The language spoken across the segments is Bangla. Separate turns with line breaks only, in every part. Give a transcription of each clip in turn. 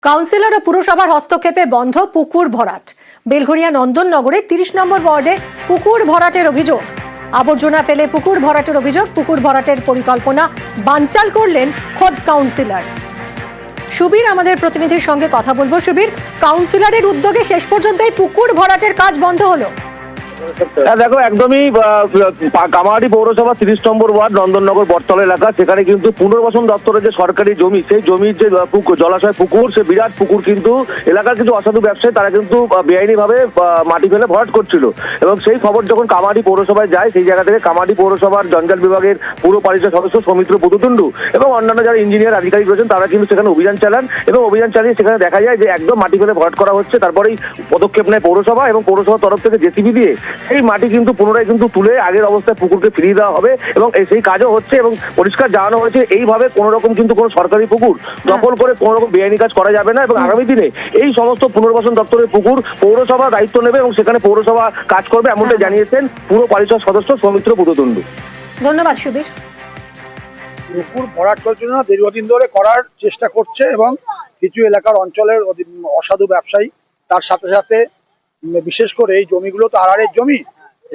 কাউন্সিলর ও পুরসভার হস্তক্ষেপে বন্ধ পুকুর ভরাট। বেলঘরিয়া নন্দননগরে 30 নম্বর ওয়ার্ডে পুকুর ভরাটের অভিযোগ। আবর্জনা ফেলে পুকুর ভরাটের অভিযোগ। পুকুর ভরাটের পরিকল্পনা বানচাল করলেন খোদ কাউন্সিলর। সুবীর আমাদের প্রতিনিধির সঙ্গে কথা বলবো। সুবীর, কাউন্সিলরের উদ্যোগে শেষ পর্যন্ত এই পুকুর ভরাটের কাজ বন্ধ হলো।
দেখো, একদমই কামারহাটি পৌরসভা 30 নম্বর ওয়ার্ড নন্দননগর বটতলা এলাকা, সেখানে কিন্তু পুনর্বাসন দপ্তরের যে সরকারি জমি, সেই জমির যে জলাশয় পুকুর, সে বিরাট পুকুর কিন্তু এলাকার কিছু অসাধু ব্যবসায়ী তারা কিন্তু বেআইনি ভাবে মাটি ফেলে ভরাট করছিল। এবং সেই খবর যখন কামারহাটি পৌরসভায় যায়, সেই জায়গা থেকে কামারহাটি পৌরসভার জঞ্জাল বিভাগের পুর পরিষদ সদস্য সৌমিত্র পুতুতুন্ডু এবং অন্যান্য যারা ইঞ্জিনিয়ার আধিকারিক রয়েছেন তারা কিন্তু সেখানে অভিযান চালান এবং অভিযান চালিয়ে সেখানে দেখা যায় যে একদম মাটি ফেলে ভরাট করা হচ্ছে। তারপরেই পদক্ষেপ নেয় পৌরসভা এবং পৌরসভার তরফ থেকে জেসিবি দিয়ে সেই মাটি কিন্তু পুনরায় কিন্তু তুলে আগের অবস্থায় পুকুরকে ফিরিয়ে দেওয়া হবে এবং সেই কাজও হচ্ছে এবং পরিষ্কার জানানো হয়েছে এইভাবে কোনো রকম কিন্তু কোনো সরকারি পুকুর দখল করে কোনো রকম বেআইনি কাজ করা যাবে না এবং আগামী দিনে এই সমস্ত পুনর্বাসন দপ্তরের পুকুর পৌরসভা দায়িত্ব নেবে এবং সেখানে পৌরসভা কাজ করবে, এমনটা জানিয়েছেন পুর পরিষদ সদস্য সৌমিত্র পুতুতুন্ডু।
ধন্যবাদ সুবীর।
পুকুর ভরাট চলছিল না, দীর্ঘদিন ধরে করার চেষ্টা করছে এবং কিছু এলাকার অঞ্চলের অসাধু ব্যবসায়ী তার সাথে সাথে বিশেষ করে এই জমিগুলো তো আড়ারের জমি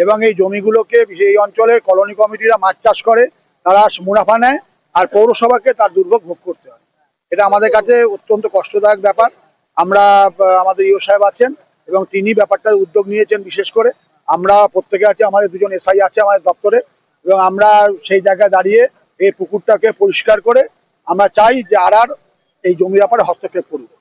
এবং এই জমিগুলোকে এই অঞ্চলের কলোনি কমিটিরা মাছ চাষ করে, তারা মুনাফা নেয় আর পৌরসভাকে তার দুর্ভোগ ভোগ করতে হয়। এটা আমাদের কাছে অত্যন্ত কষ্টদায়ক ব্যাপার। আমরা আমাদের ইও সাহেব আছেন এবং তিনি ব্যাপারটার উদ্যোগ নিয়েছেন। বিশেষ করে আমরা প্রত্যেকে আছে, আমাদের দুজন এসআই আছে আমাদের দপ্তরে এবং আমরা সেই জায়গায় দাঁড়িয়ে এই পুকুরটাকে পরিষ্কার করে আমরা চাই যে আর এই জমির ব্যাপারে হস্তক্ষেপ করুক।